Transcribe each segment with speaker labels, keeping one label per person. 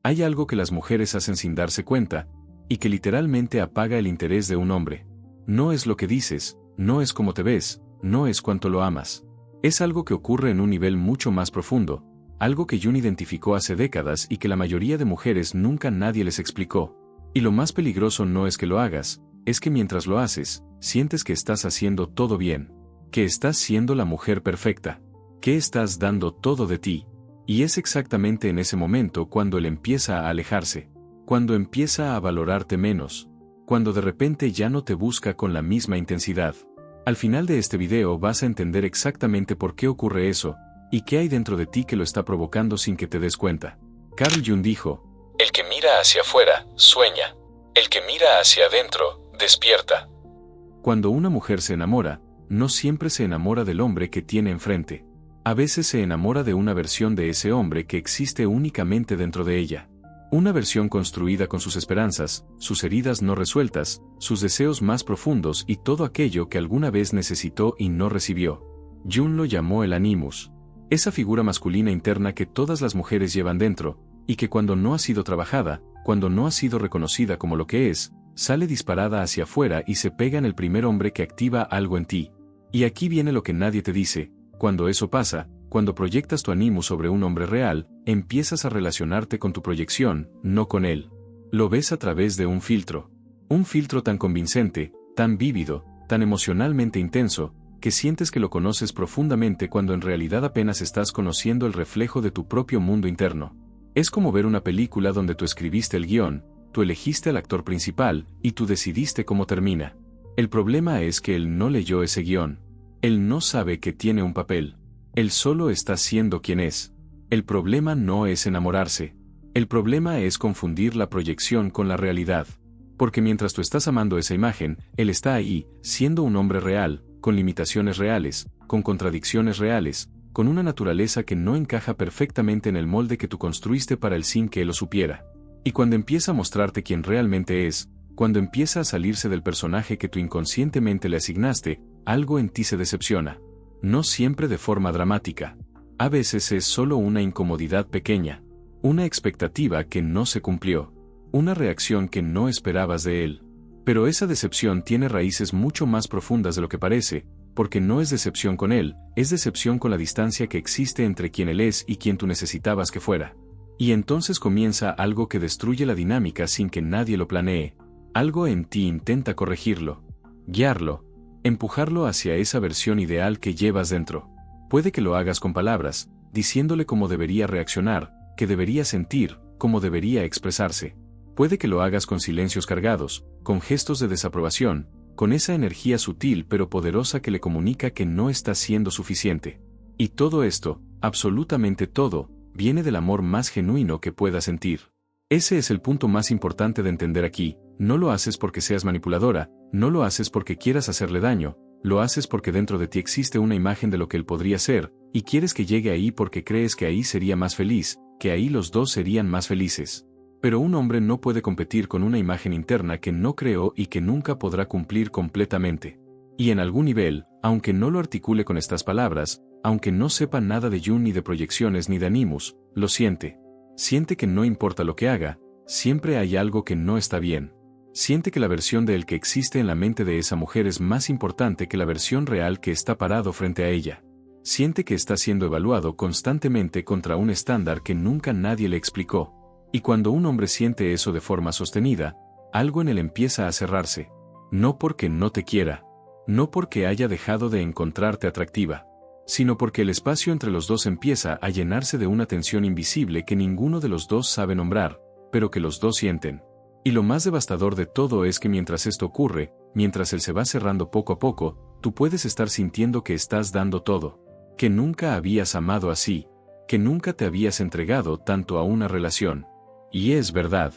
Speaker 1: Hay algo que las mujeres hacen sin darse cuenta, y que literalmente apaga el interés de un hombre. No es lo que dices, no es cómo te ves, no es cuánto lo amas. Es algo que ocurre en un nivel mucho más profundo, algo que Jung identificó hace décadas y que la mayoría de mujeres nunca nadie les explicó. Y lo más peligroso no es que lo hagas, es que mientras lo haces, sientes que estás haciendo todo bien, que estás siendo la mujer perfecta, que estás dando todo de ti. Y es exactamente en ese momento cuando él empieza a alejarse, cuando empieza a valorarte menos, cuando de repente ya no te busca con la misma intensidad. Al final de este video vas a entender exactamente por qué ocurre eso, y qué hay dentro de ti que lo está provocando sin que te des cuenta. Carl Jung dijo:
Speaker 2: el que mira hacia afuera, sueña. El que mira hacia adentro, despierta.
Speaker 1: Cuando una mujer se enamora, no siempre se enamora del hombre que tiene enfrente. A veces se enamora de una versión de ese hombre que existe únicamente dentro de ella. Una versión construida con sus esperanzas, sus heridas no resueltas, sus deseos más profundos y todo aquello que alguna vez necesitó y no recibió. Jung lo llamó el animus. Esa figura masculina interna que todas las mujeres llevan dentro, y que cuando no ha sido trabajada, cuando no ha sido reconocida como lo que es, sale disparada hacia afuera y se pega en el primer hombre que activa algo en ti. Y aquí viene lo que nadie te dice: cuando eso pasa, cuando proyectas tu animus sobre un hombre real, empiezas a relacionarte con tu proyección, no con él. Lo ves a través de un filtro tan convincente, tan vívido, tan emocionalmente intenso, que sientes que lo conoces profundamente cuando en realidad apenas estás conociendo el reflejo de tu propio mundo interno. Es como ver una película donde tú escribiste el guión, tú elegiste al actor principal, y tú decidiste cómo termina. El problema es que él no leyó ese guión. Él no sabe que tiene un papel. Él solo está siendo quien es. El problema no es enamorarse. El problema es confundir la proyección con la realidad. Porque mientras tú estás amando esa imagen, él está ahí, siendo un hombre real, con limitaciones reales, con contradicciones reales, con una naturaleza que no encaja perfectamente en el molde que tú construiste para él sin que él lo supiera. Y cuando empieza a mostrarte quién realmente es, cuando empieza a salirse del personaje que tú inconscientemente le asignaste, algo en ti se decepciona. No siempre de forma dramática. A veces es solo una incomodidad pequeña, una expectativa que no se cumplió, una reacción que no esperabas de él. Pero esa decepción tiene raíces mucho más profundas de lo que parece, porque no es decepción con él, es decepción con la distancia que existe entre quien él es y quien tú necesitabas que fuera. Y entonces comienza algo que destruye la dinámica sin que nadie lo planee. Algo en ti intenta corregirlo, guiarlo, empujarlo hacia esa versión ideal que llevas dentro. Puede que lo hagas con palabras, diciéndole cómo debería reaccionar, qué debería sentir, cómo debería expresarse. Puede que lo hagas con silencios cargados, con gestos de desaprobación, con esa energía sutil pero poderosa que le comunica que no está siendo suficiente. Y todo esto, absolutamente todo, viene del amor más genuino que puedas sentir. Ese es el punto más importante de entender aquí. No lo haces porque seas manipuladora, no lo haces porque quieras hacerle daño, lo haces porque dentro de ti existe una imagen de lo que él podría ser, y quieres que llegue ahí porque crees que ahí sería más feliz, que ahí los dos serían más felices. Pero un hombre no puede competir con una imagen interna que no creó y que nunca podrá cumplir completamente. Y en algún nivel, aunque no lo articule con estas palabras, aunque no sepa nada de Jung ni de proyecciones ni de animus, lo siente. Siente que no importa lo que haga, siempre hay algo que no está bien. Siente que la versión de él que existe en la mente de esa mujer es más importante que la versión real que está parado frente a ella. Siente que está siendo evaluado constantemente contra un estándar que nunca nadie le explicó. Y cuando un hombre siente eso de forma sostenida, algo en él empieza a cerrarse. No porque no te quiera, no porque haya dejado de encontrarte atractiva, sino porque el espacio entre los dos empieza a llenarse de una tensión invisible que ninguno de los dos sabe nombrar, pero que los dos sienten. Y lo más devastador de todo es que mientras esto ocurre, mientras él se va cerrando poco a poco, tú puedes estar sintiendo que estás dando todo, que nunca habías amado así, que nunca te habías entregado tanto a una relación. Y es verdad,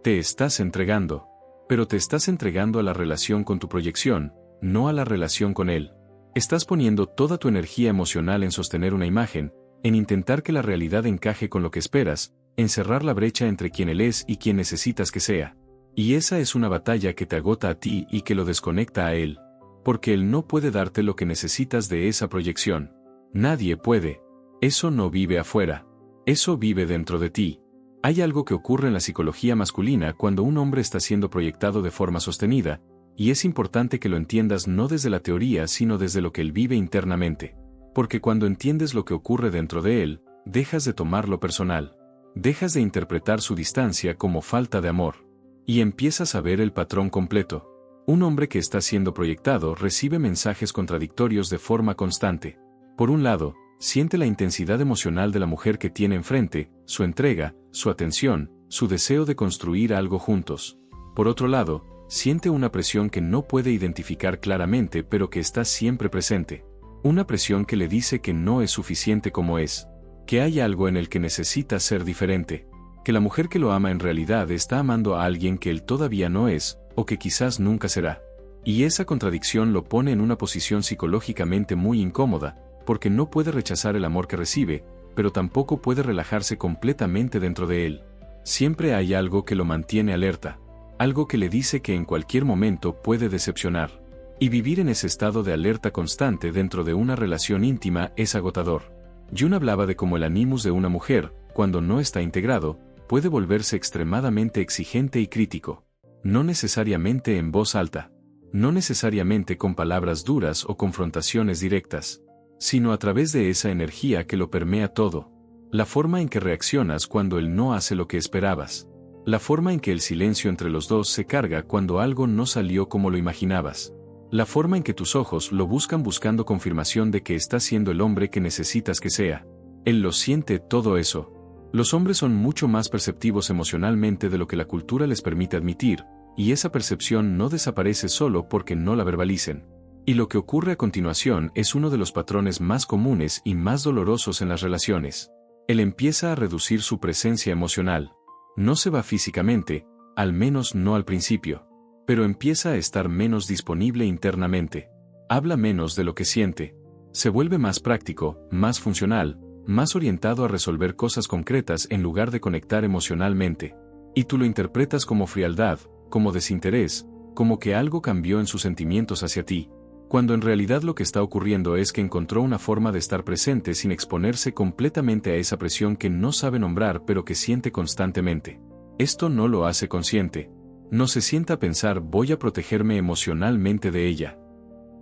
Speaker 1: te estás entregando, pero te estás entregando a la relación con tu proyección, no a la relación con él. Estás poniendo toda tu energía emocional en sostener una imagen, en intentar que la realidad encaje con lo que esperas, en cerrar la brecha entre quien él es y quien necesitas que sea. Y esa es una batalla que te agota a ti y que lo desconecta a él. Porque él no puede darte lo que necesitas de esa proyección. Nadie puede. Eso no vive afuera. Eso vive dentro de ti. Hay algo que ocurre en la psicología masculina cuando un hombre está siendo proyectado de forma sostenida, y es importante que lo entiendas no desde la teoría sino desde lo que él vive internamente. Porque cuando entiendes lo que ocurre dentro de él, dejas de tomarlo personal. Dejas de interpretar su distancia como falta de amor. Y empiezas a ver el patrón completo. Un hombre que está siendo proyectado recibe mensajes contradictorios de forma constante. Por un lado, siente la intensidad emocional de la mujer que tiene enfrente, su entrega, su atención, su deseo de construir algo juntos. Por otro lado, siente una presión que no puede identificar claramente pero que está siempre presente. Una presión que le dice que no es suficiente como es, que hay algo en el que necesita ser diferente, que la mujer que lo ama en realidad está amando a alguien que él todavía no es, o que quizás nunca será. Y esa contradicción lo pone en una posición psicológicamente muy incómoda, porque no puede rechazar el amor que recibe, pero tampoco puede relajarse completamente dentro de él. Siempre hay algo que lo mantiene alerta, algo que le dice que en cualquier momento puede decepcionar. Y vivir en ese estado de alerta constante dentro de una relación íntima es agotador. Jung hablaba de cómo el animus de una mujer, cuando no está integrado, puede volverse extremadamente exigente y crítico. No necesariamente en voz alta. No necesariamente con palabras duras o confrontaciones directas. Sino a través de esa energía que lo permea todo. La forma en que reaccionas cuando él no hace lo que esperabas. La forma en que el silencio entre los dos se carga cuando algo no salió como lo imaginabas. La forma en que tus ojos lo buscan buscando confirmación de que está siendo el hombre que necesitas que sea. Él lo siente todo eso. Los hombres son mucho más perceptivos emocionalmente de lo que la cultura les permite admitir, y esa percepción no desaparece solo porque no la verbalicen. Y lo que ocurre a continuación es uno de los patrones más comunes y más dolorosos en las relaciones. Él empieza a reducir su presencia emocional. No se va físicamente, al menos no al principio. Pero empieza a estar menos disponible internamente. Habla menos de lo que siente. Se vuelve más práctico, más funcional, más orientado a resolver cosas concretas en lugar de conectar emocionalmente. Y tú lo interpretas como frialdad, como desinterés, como que algo cambió en sus sentimientos hacia ti, cuando en realidad lo que está ocurriendo es que encontró una forma de estar presente sin exponerse completamente a esa presión que no sabe nombrar pero que siente constantemente. Esto no lo hace consciente. No se sienta a pensar voy a protegerme emocionalmente de ella.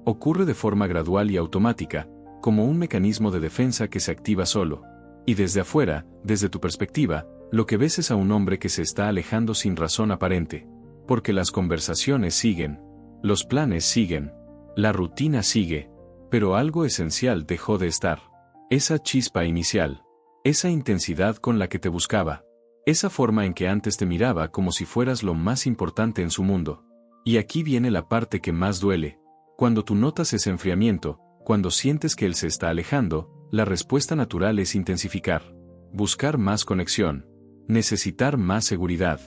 Speaker 1: Ocurre de forma gradual y automática, como un mecanismo de defensa que se activa solo. Y desde afuera, desde tu perspectiva, lo que ves es a un hombre que se está alejando sin razón aparente. Porque las conversaciones siguen. Los planes siguen. La rutina sigue. Pero algo esencial dejó de estar. Esa chispa inicial. Esa intensidad con la que te buscaba. Esa forma en que antes te miraba como si fueras lo más importante en su mundo. Y aquí viene la parte que más duele. Cuando tú notas ese enfriamiento, cuando sientes que él se está alejando, la respuesta natural es intensificar. Buscar más conexión. Necesitar más seguridad.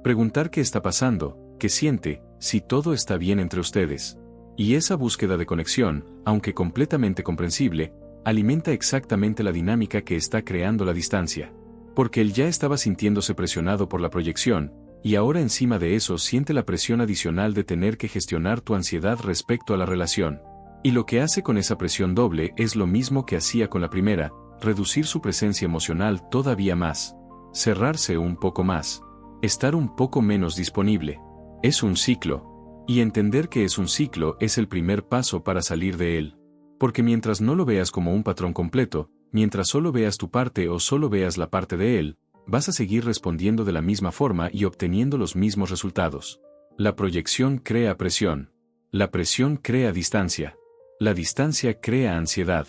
Speaker 1: Preguntar qué está pasando, qué siente, si todo está bien entre ustedes. Y esa búsqueda de conexión, aunque completamente comprensible, alimenta exactamente la dinámica que está creando la distancia. Porque él ya estaba sintiéndose presionado por la proyección, y ahora encima de eso siente la presión adicional de tener que gestionar tu ansiedad respecto a la relación. Y lo que hace con esa presión doble es lo mismo que hacía con la primera, reducir su presencia emocional todavía más. Cerrarse un poco más. Estar un poco menos disponible. Es un ciclo. Y entender que es un ciclo es el primer paso para salir de él. Porque mientras no lo veas como un patrón completo, mientras solo veas tu parte o solo veas la parte de él, vas a seguir respondiendo de la misma forma y obteniendo los mismos resultados. La proyección crea presión. La presión crea distancia. La distancia crea ansiedad.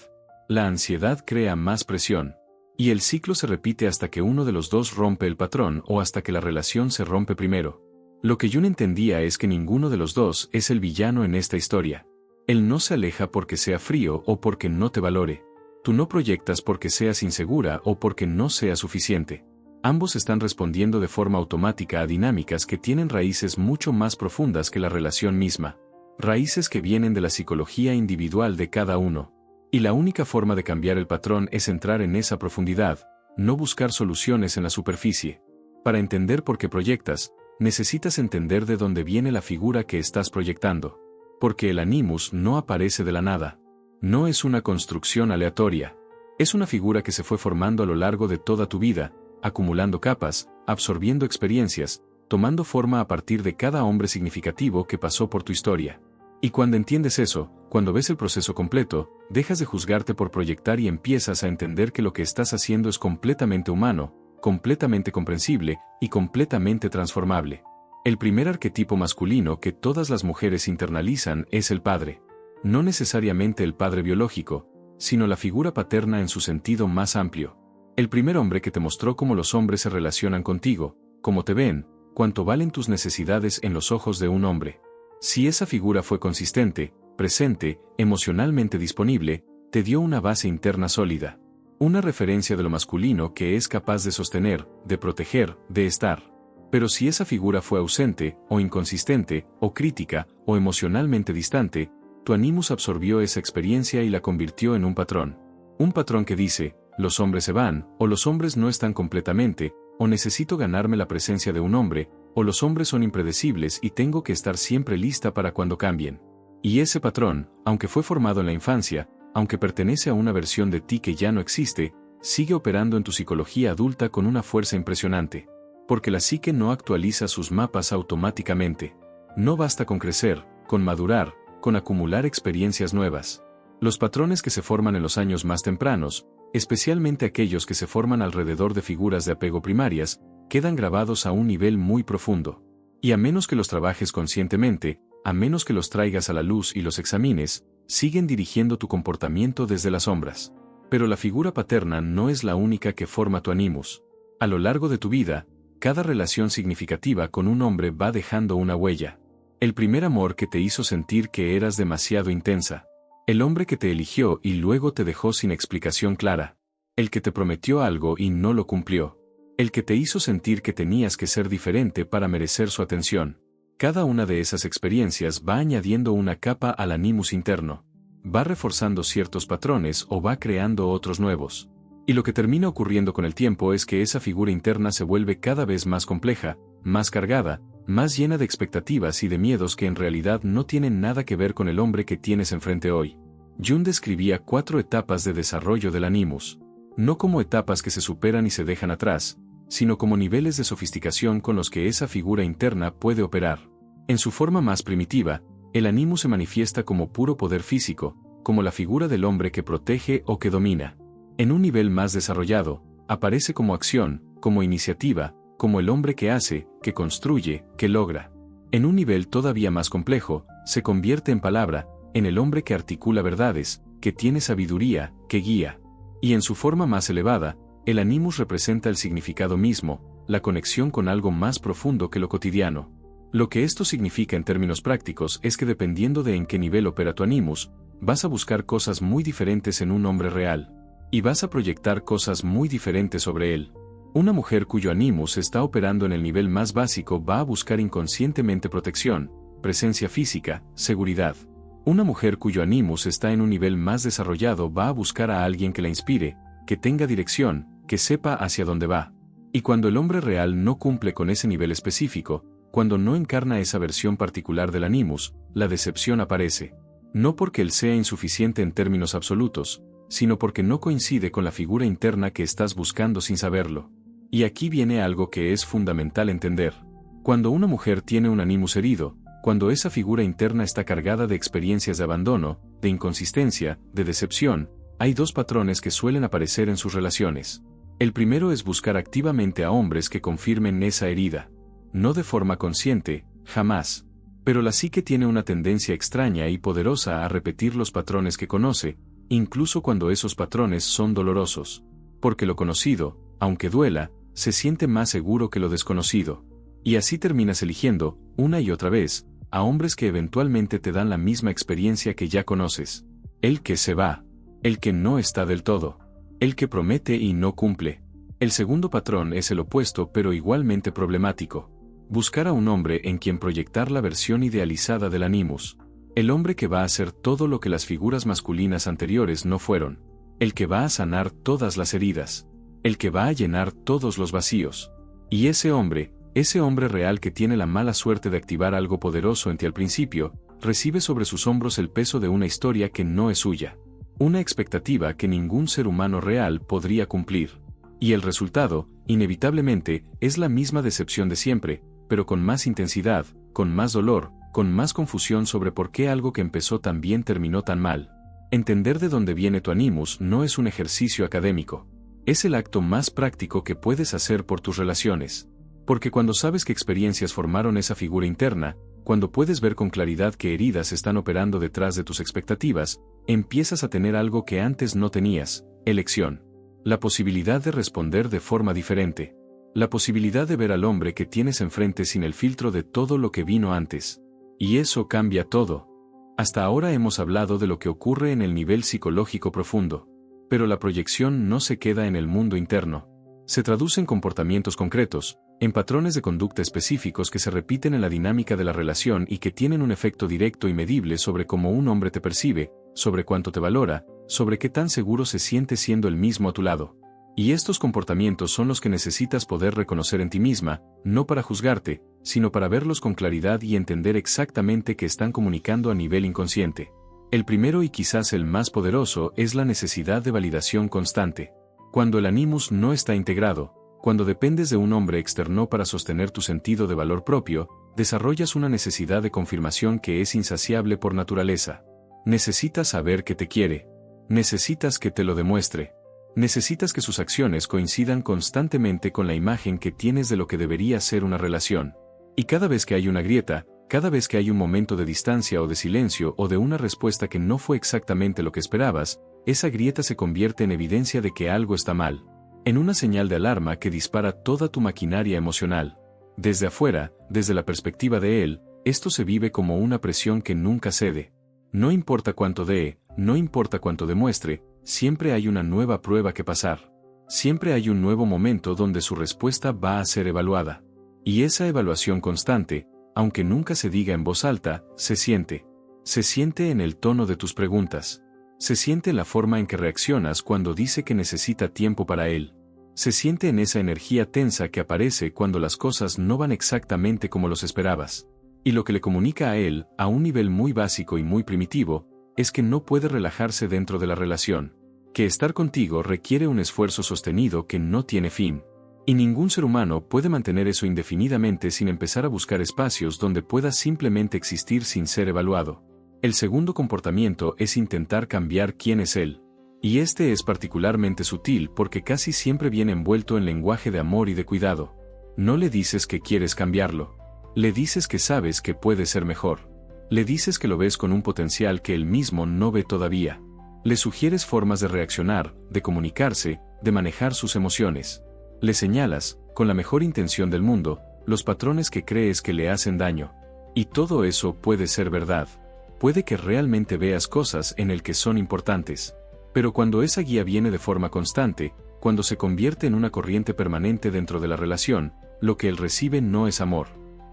Speaker 1: La ansiedad crea más presión. Y el ciclo se repite hasta que uno de los dos rompe el patrón o hasta que la relación se rompe primero. Lo que Jung entendía es que ninguno de los dos es el villano en esta historia. Él no se aleja porque sea frío o porque no te valore. Tú no proyectas porque seas insegura o porque no sea suficiente. Ambos están respondiendo de forma automática a dinámicas que tienen raíces mucho más profundas que la relación misma. Raíces que vienen de la psicología individual de cada uno. Y la única forma de cambiar el patrón es entrar en esa profundidad, no buscar soluciones en la superficie. Para entender por qué proyectas, necesitas entender de dónde viene la figura que estás proyectando. Porque el animus no aparece de la nada. No es una construcción aleatoria. Es una figura que se fue formando a lo largo de toda tu vida, acumulando capas, absorbiendo experiencias, tomando forma a partir de cada hombre significativo que pasó por tu historia. Y cuando entiendes eso, cuando ves el proceso completo, dejas de juzgarte por proyectar y empiezas a entender que lo que estás haciendo es completamente humano, completamente comprensible y completamente transformable. El primer arquetipo masculino que todas las mujeres internalizan es el padre. No necesariamente el padre biológico, sino la figura paterna en su sentido más amplio. El primer hombre que te mostró cómo los hombres se relacionan contigo, cómo te ven, cuánto valen tus necesidades en los ojos de un hombre. Si esa figura fue consistente, presente, emocionalmente disponible, te dio una base interna sólida. Una referencia de lo masculino que es capaz de sostener, de proteger, de estar. Pero si esa figura fue ausente, o inconsistente, o crítica, o emocionalmente distante, tu animus absorbió esa experiencia y la convirtió en un patrón. Un patrón que dice, los hombres se van, o los hombres no están completamente, o necesito ganarme la presencia de un hombre, o los hombres son impredecibles y tengo que estar siempre lista para cuando cambien. Y ese patrón, aunque fue formado en la infancia, aunque pertenece a una versión de ti que ya no existe, sigue operando en tu psicología adulta con una fuerza impresionante. Porque la psique no actualiza sus mapas automáticamente. No basta con crecer, con madurar, con acumular experiencias nuevas. Los patrones que se forman en los años más tempranos, especialmente aquellos que se forman alrededor de figuras de apego primarias, quedan grabados a un nivel muy profundo. Y a menos que los trabajes conscientemente, a menos que los traigas a la luz y los examines, siguen dirigiendo tu comportamiento desde las sombras. Pero la figura paterna no es la única que forma tu animus. A lo largo de tu vida, cada relación significativa con un hombre va dejando una huella. El primer amor que te hizo sentir que eras demasiado intensa. El hombre que te eligió y luego te dejó sin explicación clara. El que te prometió algo y no lo cumplió. El que te hizo sentir que tenías que ser diferente para merecer su atención. Cada una de esas experiencias va añadiendo una capa al animus interno. Va reforzando ciertos patrones o va creando otros nuevos. Y lo que termina ocurriendo con el tiempo es que esa figura interna se vuelve cada vez más compleja, más cargada, más llena de expectativas y de miedos que en realidad no tienen nada que ver con el hombre que tienes enfrente hoy. Jung describía 4 etapas de desarrollo del animus. No como etapas que se superan y se dejan atrás, sino como niveles de sofisticación con los que esa figura interna puede operar. En su forma más primitiva, el animus se manifiesta como puro poder físico, como la figura del hombre que protege o que domina. En un nivel más desarrollado, aparece como acción, como iniciativa, como el hombre que hace, que construye, que logra. En un nivel todavía más complejo, se convierte en palabra, en el hombre que articula verdades, que tiene sabiduría, que guía. Y en su forma más elevada, el animus representa el significado mismo, la conexión con algo más profundo que lo cotidiano. Lo que esto significa en términos prácticos es que dependiendo de en qué nivel opera tu animus, vas a buscar cosas muy diferentes en un hombre real. Y vas a proyectar cosas muy diferentes sobre él. Una mujer cuyo animus está operando en el nivel más básico va a buscar inconscientemente protección, presencia física, seguridad. Una mujer cuyo animus está en un nivel más desarrollado va a buscar a alguien que la inspire, que tenga dirección, que sepa hacia dónde va. Y cuando el hombre real no cumple con ese nivel específico, cuando no encarna esa versión particular del animus, la decepción aparece. No porque él sea insuficiente en términos absolutos, sino porque no coincide con la figura interna que estás buscando sin saberlo. Y aquí viene algo que es fundamental entender. Cuando una mujer tiene un animus herido, cuando esa figura interna está cargada de experiencias de abandono, de inconsistencia, de decepción, hay 2 patrones que suelen aparecer en sus relaciones. El primero es buscar activamente a hombres que confirmen esa herida. No de forma consciente, jamás. Pero la psique tiene una tendencia extraña y poderosa a repetir los patrones que conoce, incluso cuando esos patrones son dolorosos. Porque lo conocido, aunque duela, se siente más seguro que lo desconocido. Y así terminas eligiendo, una y otra vez, a hombres que eventualmente te dan la misma experiencia que ya conoces. El que se va. El que no está del todo. El que promete y no cumple. El segundo patrón es el opuesto pero igualmente problemático. Buscar a un hombre en quien proyectar la versión idealizada del animus. El hombre que va a hacer todo lo que las figuras masculinas anteriores no fueron. El que va a sanar todas las heridas. El que va a llenar todos los vacíos. Y ese hombre real que tiene la mala suerte de activar algo poderoso en ti al principio, recibe sobre sus hombros el peso de una historia que no es suya. Una expectativa que ningún ser humano real podría cumplir. Y el resultado, inevitablemente, es la misma decepción de siempre, pero con más intensidad, con más dolor, con más confusión sobre por qué algo que empezó tan bien terminó tan mal. Entender de dónde viene tu animus no es un ejercicio académico. Es el acto más práctico que puedes hacer por tus relaciones. Porque cuando sabes qué experiencias formaron esa figura interna, cuando puedes ver con claridad qué heridas están operando detrás de tus expectativas, empiezas a tener algo que antes no tenías: elección. La posibilidad de responder de forma diferente. La posibilidad de ver al hombre que tienes enfrente sin el filtro de todo lo que vino antes. Y eso cambia todo. Hasta ahora hemos hablado de lo que ocurre en el nivel psicológico profundo. Pero la proyección no se queda en el mundo interno. Se traduce en comportamientos concretos, en patrones de conducta específicos que se repiten en la dinámica de la relación y que tienen un efecto directo y medible sobre cómo un hombre te percibe, sobre cuánto te valora, sobre qué tan seguro se siente siendo el mismo a tu lado. Y estos comportamientos son los que necesitas poder reconocer en ti misma, no para juzgarte, sino para verlos con claridad y entender exactamente qué están comunicando a nivel inconsciente. El primero y quizás el más poderoso es la necesidad de validación constante. Cuando el animus no está integrado, cuando dependes de un hombre externo para sostener tu sentido de valor propio, desarrollas una necesidad de confirmación que es insaciable por naturaleza. Necesitas saber que te quiere. Necesitas que te lo demuestre. Necesitas que sus acciones coincidan constantemente con la imagen que tienes de lo que debería ser una relación. Y cada vez que hay una grieta, cada vez que hay un momento de distancia o de silencio o de una respuesta que no fue exactamente lo que esperabas, esa grieta se convierte en evidencia de que algo está mal. En una señal de alarma que dispara toda tu maquinaria emocional. Desde afuera, desde la perspectiva de él, esto se vive como una presión que nunca cede. No importa cuánto dé, no importa cuánto demuestre, siempre hay una nueva prueba que pasar. Siempre hay un nuevo momento donde su respuesta va a ser evaluada. Y esa evaluación constante, aunque nunca se diga en voz alta, se siente. Se siente en el tono de tus preguntas. Se siente en la forma en que reaccionas cuando dice que necesita tiempo para él. Se siente en esa energía tensa que aparece cuando las cosas no van exactamente como los esperabas. Y lo que le comunica a él, a un nivel muy básico y muy primitivo, es que no puede relajarse dentro de la relación. Que estar contigo requiere un esfuerzo sostenido que no tiene fin. Y ningún ser humano puede mantener eso indefinidamente sin empezar a buscar espacios donde pueda simplemente existir sin ser evaluado. El segundo comportamiento es intentar cambiar quién es él. Y este es particularmente sutil porque casi siempre viene envuelto en lenguaje de amor y de cuidado. No le dices que quieres cambiarlo. Le dices que sabes que puede ser mejor. Le dices que lo ves con un potencial que él mismo no ve todavía. Le sugieres formas de reaccionar, de comunicarse, de manejar sus emociones. Le señalas, con la mejor intención del mundo, los patrones que crees que le hacen daño. Y todo eso puede ser verdad. Puede que realmente veas cosas en el que son importantes. Pero cuando esa guía viene de forma constante, cuando se convierte en una corriente permanente dentro de la relación, lo que él recibe no es amor.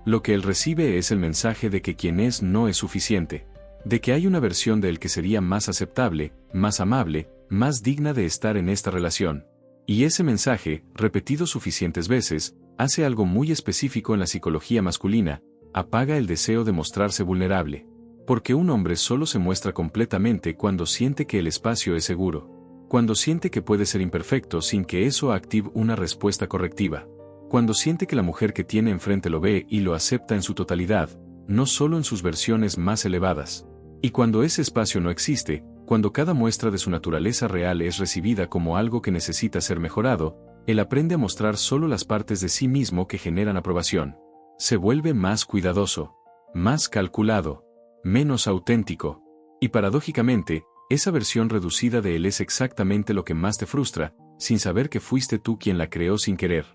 Speaker 1: Lo que él recibe es el mensaje de que quien es no es suficiente. De que hay una versión de él que sería más aceptable, más amable, más digna de estar en esta relación. Y ese mensaje, repetido suficientes veces, hace algo muy específico en la psicología masculina: apaga el deseo de mostrarse vulnerable. Porque un hombre solo se muestra completamente cuando siente que el espacio es seguro. Cuando siente que puede ser imperfecto sin que eso active una respuesta correctiva. Cuando siente que la mujer que tiene enfrente lo ve y lo acepta en su totalidad, no solo en sus versiones más elevadas. Y cuando ese espacio no existe, cuando cada muestra de su naturaleza real es recibida como algo que necesita ser mejorado, él aprende a mostrar solo las partes de sí mismo que generan aprobación. Se vuelve más cuidadoso, más calculado, menos auténtico. Y paradójicamente, esa versión reducida de él es exactamente lo que más te frustra, sin saber que fuiste tú quien la creó sin querer.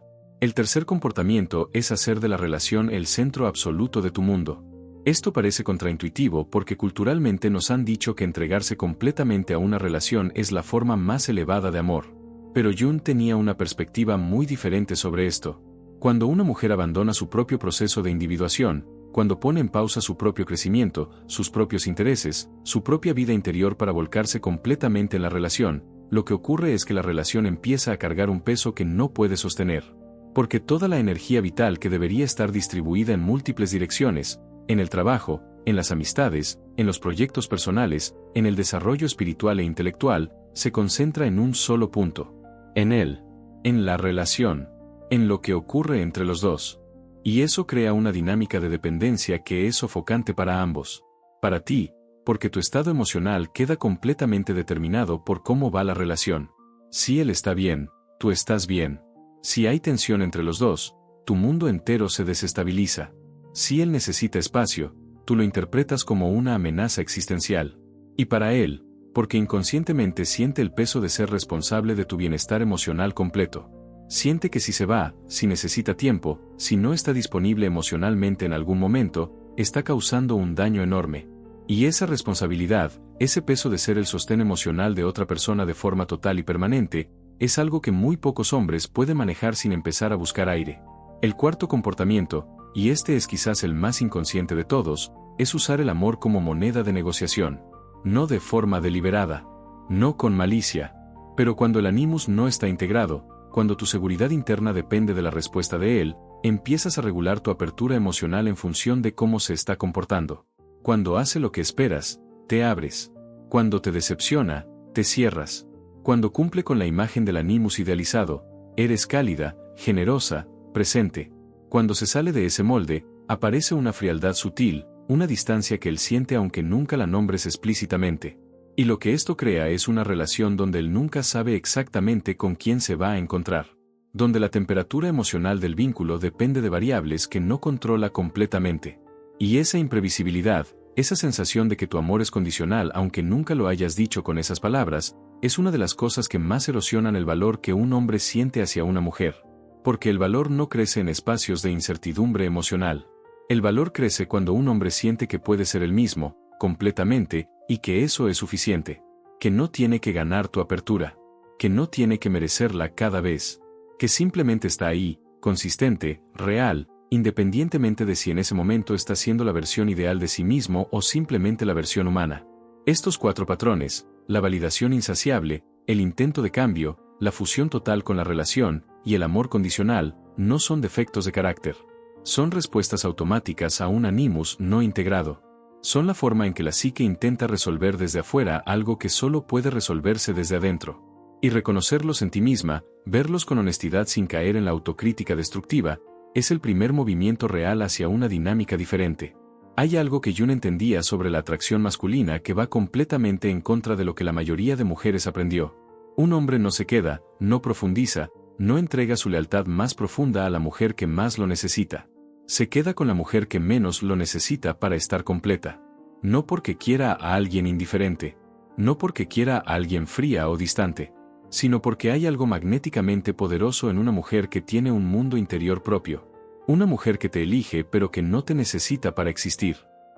Speaker 1: El tercer comportamiento es hacer de la relación el centro absoluto de tu mundo. Esto parece contraintuitivo porque culturalmente nos han dicho que entregarse completamente a una relación es la forma más elevada de amor. Pero Jung tenía una perspectiva muy diferente sobre esto. Cuando una mujer abandona su propio proceso de individuación, cuando pone en pausa su propio crecimiento, sus propios intereses, su propia vida interior para volcarse completamente en la relación, lo que ocurre es que la relación empieza a cargar un peso que no puede sostener. Porque toda la energía vital que debería estar distribuida en múltiples direcciones, en el trabajo, en las amistades, en los proyectos personales, en el desarrollo espiritual e intelectual, se concentra en un solo punto. En él. en la relación, en lo que ocurre entre los dos. Y eso crea una dinámica de dependencia que es sofocante para ambos. Para ti, porque tu estado emocional queda completamente determinado por cómo va la relación. Si él está bien, tú estás bien. Si hay tensión entre los dos, tu mundo entero se desestabiliza. Si él necesita espacio, tú lo interpretas como una amenaza existencial. Y para él, porque inconscientemente siente el peso de ser responsable de tu bienestar emocional completo. Siente que si se va, si necesita tiempo, si no está disponible emocionalmente en algún momento, está causando un daño enorme. Y esa responsabilidad, ese peso de ser el sostén emocional de otra persona de forma total y permanente, es algo que muy pocos hombres pueden manejar sin empezar a buscar aire. El cuarto comportamiento, y este es quizás el más inconsciente de todos, es usar el amor como moneda de negociación. No de forma deliberada, no con malicia, pero cuando el animus no está integrado, cuando tu seguridad interna depende de la respuesta de él, empiezas a regular tu apertura emocional en función de cómo se está comportando. Cuando hace lo que esperas, te abres. Cuando te decepciona, te cierras. Cuando cumple con la imagen del animus idealizado, eres cálida, generosa, presente. Cuando se sale de ese molde, aparece una frialdad sutil, una distancia que él siente aunque nunca la nombres explícitamente. Y lo que esto crea es una relación donde él nunca sabe exactamente con quién se va a encontrar. Donde la temperatura emocional del vínculo depende de variables que no controla completamente. Y esa imprevisibilidad, esa sensación de que tu amor es condicional aunque nunca lo hayas dicho con esas palabras, es una de las cosas que más erosionan el valor que un hombre siente hacia una mujer. Porque el valor no crece en espacios de incertidumbre emocional. El valor crece cuando un hombre siente que puede ser el mismo, completamente, y que eso es suficiente. Que no tiene que ganar tu apertura. Que no tiene que merecerla cada vez. Que simplemente está ahí, consistente, real, independientemente de si en ese momento está siendo la versión ideal de sí mismo o simplemente la versión humana. Estos cuatro patrones, la validación insaciable, el intento de cambio, la fusión total con la relación, y el amor condicional, no son defectos de carácter. Son respuestas automáticas a un animus no integrado. Son la forma en que la psique intenta resolver desde afuera algo que solo puede resolverse desde adentro. Y reconocerlos en ti misma, verlos con honestidad sin caer en la autocrítica destructiva, es el primer movimiento real hacia una dinámica diferente. Hay algo que Jung entendía sobre la atracción masculina que va completamente en contra de lo que la mayoría de mujeres aprendió. Un hombre no se queda, no profundiza, no entrega su lealtad más profunda a la mujer que más lo necesita. Se queda con la mujer que menos lo necesita para estar completa. No porque quiera a alguien indiferente, no porque quiera a alguien fría o distante, sino porque hay algo magnéticamente poderoso en una mujer que tiene un mundo interior propio. Una mujer que te elige pero que no te necesita para existir.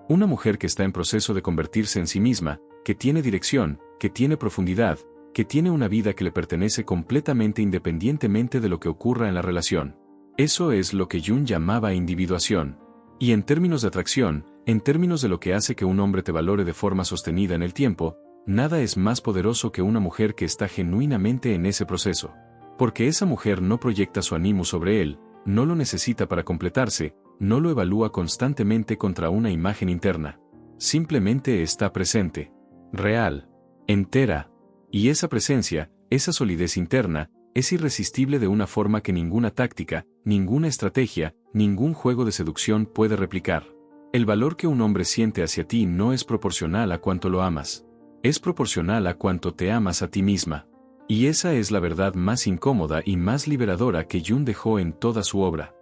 Speaker 1: Una mujer que está en proceso de convertirse en sí misma, que tiene dirección, que tiene profundidad, que tiene una vida que le pertenece completamente independientemente de lo que ocurra en la relación. Eso es lo que Jung llamaba individuación. Y en términos de atracción, en términos de lo que hace que un hombre te valore de forma sostenida en el tiempo, nada es más poderoso que una mujer que está genuinamente en ese proceso. Porque esa mujer no proyecta su ánimo sobre él, no lo necesita para completarse, no lo evalúa constantemente contra una imagen interna. Simplemente está presente, real, entera. Y esa presencia, esa solidez interna, es irresistible de una forma que ninguna táctica, ninguna estrategia, ningún juego de seducción puede replicar. El valor que un hombre siente hacia ti no es proporcional a cuánto lo amas. Es proporcional a cuánto te amas a ti misma. Y esa es la verdad más incómoda y más liberadora que Jung dejó en toda su obra.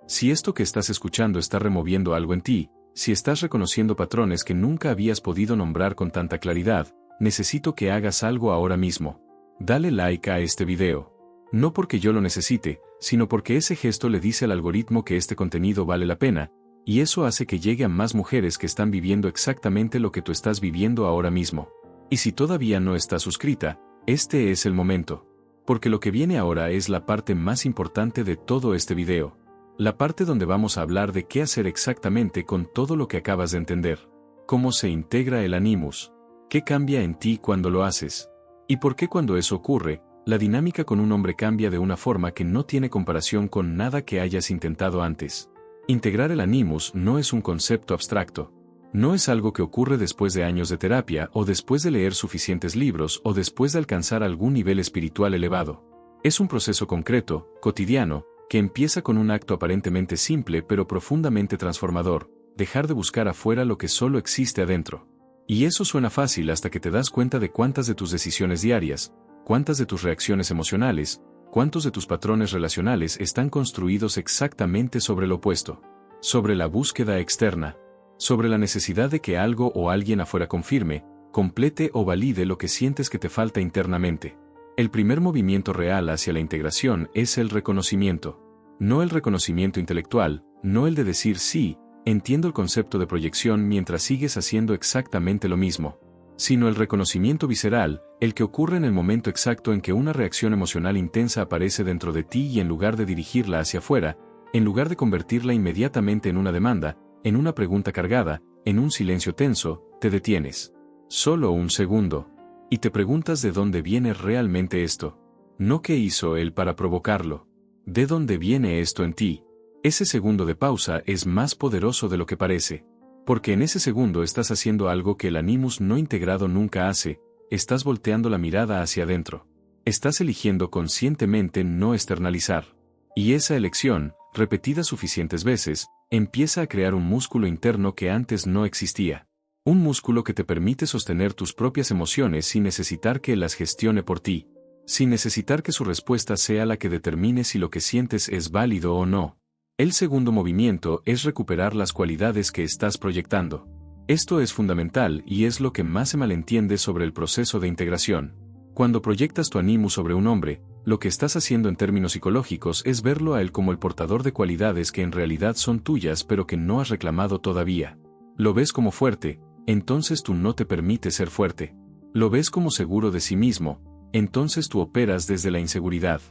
Speaker 1: Si esto que estás escuchando está removiendo algo en ti, si estás reconociendo patrones que nunca habías podido nombrar con tanta claridad, necesito que hagas algo ahora mismo. Dale like a este video. No porque yo lo necesite, sino porque ese gesto le dice al algoritmo que este contenido vale la pena, y eso hace que llegue a más mujeres que están viviendo exactamente lo que tú estás viviendo ahora mismo. Y si todavía no estás suscrita, este es el momento. Porque lo que viene ahora es la parte más importante de todo este video. La parte donde vamos a hablar de qué hacer exactamente con todo lo que acabas de entender. Cómo se integra el animus. ¿Qué cambia en ti cuando lo haces? ¿Y por qué cuando eso ocurre, la dinámica con un hombre cambia de una forma que no tiene comparación con nada que hayas intentado antes? Integrar el animus no es un concepto abstracto. No es algo que ocurre después de años de terapia o después de leer suficientes libros o después de alcanzar algún nivel espiritual elevado. Es un proceso concreto, cotidiano, que empieza con un acto aparentemente simple pero profundamente transformador, dejar de buscar afuera lo que solo existe adentro. Y eso suena fácil hasta que te das cuenta de cuántas de tus decisiones diarias, cuántas de tus reacciones emocionales, cuántos de tus patrones relacionales están construidos exactamente sobre lo opuesto, sobre la búsqueda externa, sobre la necesidad de que algo o alguien afuera confirme, complete o valide lo que sientes que te falta internamente. El primer movimiento real hacia la integración es el reconocimiento. No el reconocimiento intelectual, no el de decir sí, entiendo el concepto de proyección mientras sigues haciendo exactamente lo mismo, sino el reconocimiento visceral, el que ocurre en el momento exacto en que una reacción emocional intensa aparece dentro de ti y en lugar de dirigirla hacia afuera, en lugar de convertirla inmediatamente en una demanda, en una pregunta cargada, en un silencio tenso, te detienes. Solo un segundo. Y te preguntas de dónde viene realmente esto. No qué hizo él para provocarlo. ¿De dónde viene esto en ti? Ese segundo de pausa es más poderoso de lo que parece. Porque en ese segundo estás haciendo algo que el animus no integrado nunca hace, estás volteando la mirada hacia adentro. Estás eligiendo conscientemente no externalizar. Y esa elección, repetida suficientes veces, empieza a crear un músculo interno que antes no existía. Un músculo que te permite sostener tus propias emociones sin necesitar que él las gestione por ti, sin necesitar que su respuesta sea la que determine si lo que sientes es válido o no. El segundo movimiento es recuperar las cualidades que estás proyectando. Esto es fundamental y es lo que más se malentiende sobre el proceso de integración. Cuando proyectas tu animus sobre un hombre, lo que estás haciendo en términos psicológicos es verlo a él como el portador de cualidades que en realidad son tuyas pero que no has reclamado todavía. Lo ves como fuerte, entonces tú no te permites ser fuerte. Lo ves como seguro de sí mismo, entonces tú operas desde la inseguridad.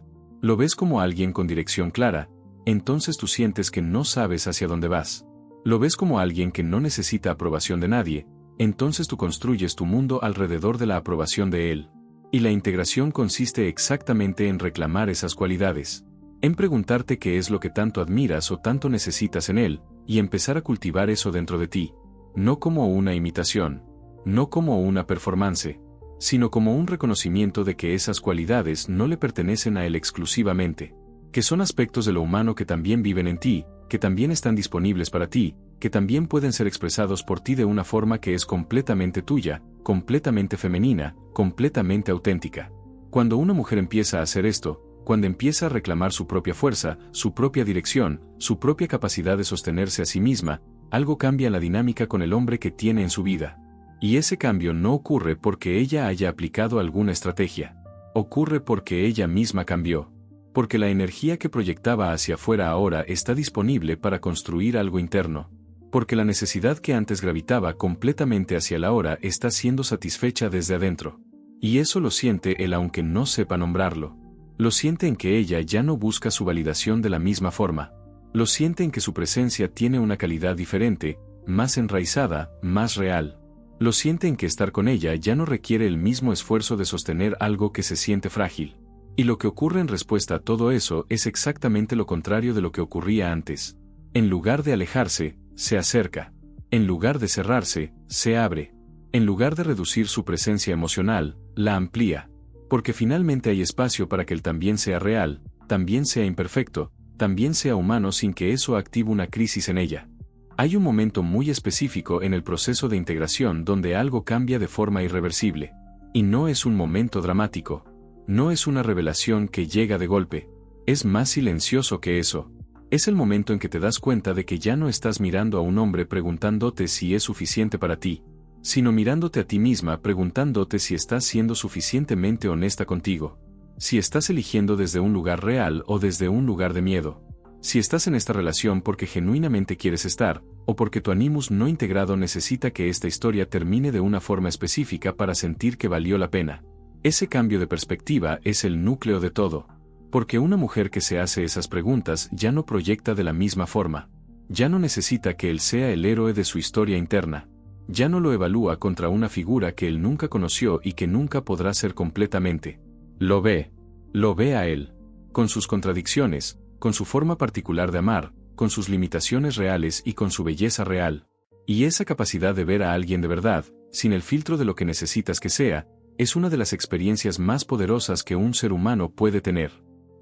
Speaker 1: Lo ves como alguien con dirección clara, entonces tú sientes que no sabes hacia dónde vas. Lo ves como alguien que no necesita aprobación de nadie, entonces tú construyes tu mundo alrededor de la aprobación de él. Y la integración consiste exactamente en reclamar esas cualidades. En preguntarte qué es lo que tanto admiras o tanto necesitas en él, y empezar a cultivar eso dentro de ti. No como una imitación, no como una performance, sino como un reconocimiento de que esas cualidades no le pertenecen a él exclusivamente, que son aspectos de lo humano que también viven en ti, que también están disponibles para ti, que también pueden ser expresados por ti de una forma que es completamente tuya, completamente femenina, completamente auténtica. Cuando una mujer empieza a hacer esto, cuando empieza a reclamar su propia fuerza, su propia dirección, su propia capacidad de sostenerse a sí misma, algo cambia en la dinámica con el hombre que tiene en su vida. Y ese cambio no ocurre porque ella haya aplicado alguna estrategia. Ocurre porque ella misma cambió. Porque la energía que proyectaba hacia afuera ahora está disponible para construir algo interno. Porque la necesidad que antes gravitaba completamente hacia la hora está siendo satisfecha desde adentro. Y eso lo siente él aunque no sepa nombrarlo. Lo siente en que ella ya no busca su validación de la misma forma. Lo siente en que su presencia tiene una calidad diferente, más enraizada, más real. Lo siente en que estar con ella ya no requiere el mismo esfuerzo de sostener algo que se siente frágil. Y lo que ocurre en respuesta a todo eso es exactamente lo contrario de lo que ocurría antes. En lugar de alejarse, se acerca. En lugar de cerrarse, se abre. En lugar de reducir su presencia emocional, la amplía. Porque finalmente hay espacio para que él también sea real, también sea imperfecto, también sea humano sin que eso active una crisis en ella. Hay un momento muy específico en el proceso de integración donde algo cambia de forma irreversible. Y no es un momento dramático. No es una revelación que llega de golpe. Es más silencioso que eso. Es el momento en que te das cuenta de que ya no estás mirando a un hombre preguntándote si es suficiente para ti, sino mirándote a ti misma preguntándote si estás siendo suficientemente honesta contigo. Si estás eligiendo desde un lugar real o desde un lugar de miedo. Si estás en esta relación porque genuinamente quieres estar, o porque tu animus no integrado necesita que esta historia termine de una forma específica para sentir que valió la pena. Ese cambio de perspectiva es el núcleo de todo. Porque una mujer que se hace esas preguntas ya no proyecta de la misma forma. Ya no necesita que él sea el héroe de su historia interna. Ya no lo evalúa contra una figura que él nunca conoció y que nunca podrá ser completamente. Lo ve a él, con sus contradicciones, con su forma particular de amar, con sus limitaciones reales y con su belleza real. Y esa capacidad de ver a alguien de verdad, sin el filtro de lo que necesitas que sea, Es una de las experiencias más poderosas que un ser humano puede tener.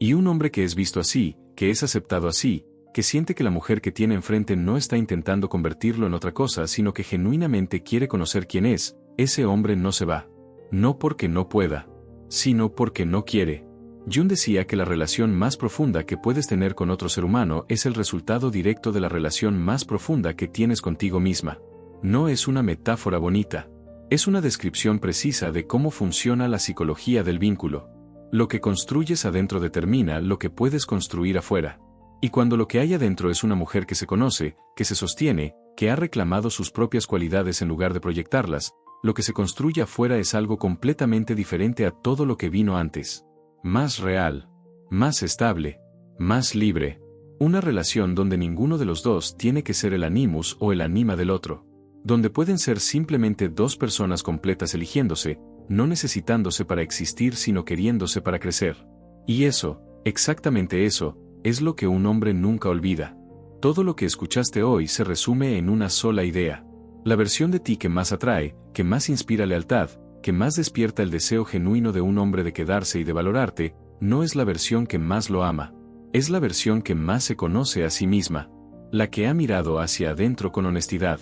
Speaker 1: Y un hombre que es visto así, que es aceptado así, que siente que la mujer que tiene enfrente no está intentando convertirlo en otra cosa sino que genuinamente quiere conocer quién es, ese hombre no se va. No porque no pueda, sino porque no quiere. Jung decía que la relación más profunda que puedes tener con otro ser humano es el resultado directo de la relación más profunda que tienes contigo misma. No es una metáfora bonita. Es una descripción precisa de cómo funciona la psicología del vínculo. Lo que construyes adentro determina lo que puedes construir afuera. Y cuando lo que hay adentro es una mujer que se conoce, que se sostiene, que ha reclamado sus propias cualidades en lugar de proyectarlas, lo que se construye afuera es algo completamente diferente a todo lo que vino antes. Más real, más estable, más libre. Una relación donde ninguno de los dos tiene que ser el animus o el anima del otro. Donde pueden ser simplemente dos personas completas eligiéndose, no necesitándose para existir sino queriéndose para crecer. Y eso, exactamente eso, es lo que un hombre nunca olvida. Todo lo que escuchaste hoy se resume en una sola idea. La versión de ti que más atrae, que más inspira lealtad, que más despierta el deseo genuino de un hombre de quedarse y de valorarte, no es la versión que más lo ama. Es la versión que más se conoce a sí misma. La que ha mirado hacia adentro con honestidad.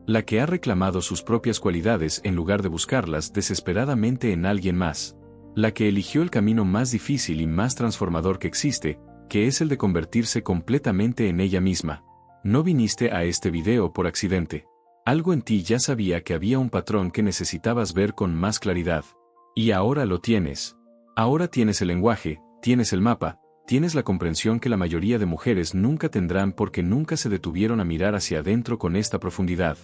Speaker 1: La que ha reclamado sus propias cualidades en lugar de buscarlas desesperadamente en alguien más. La que eligió el camino más difícil y más transformador que existe, que es el de convertirse completamente en ella misma. No viniste a este video por accidente. Algo en ti ya sabía que había un patrón que necesitabas ver con más claridad. Y ahora lo tienes. Ahora tienes el lenguaje, tienes el mapa, tienes la comprensión que la mayoría de mujeres nunca tendrán porque nunca se detuvieron a mirar hacia adentro con esta profundidad.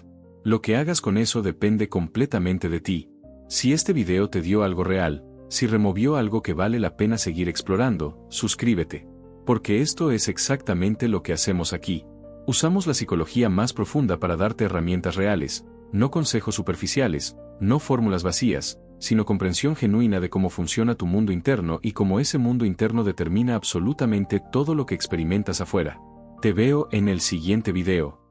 Speaker 1: Lo que hagas con eso depende completamente de ti. Si este video te dio algo real, si removió algo que vale la pena seguir explorando, suscríbete. Porque esto es exactamente lo que hacemos aquí. Usamos la psicología más profunda para darte herramientas reales, no consejos superficiales, no fórmulas vacías, sino comprensión genuina de cómo funciona tu mundo interno y cómo ese mundo interno determina absolutamente todo lo que experimentas afuera. Te veo en el siguiente video.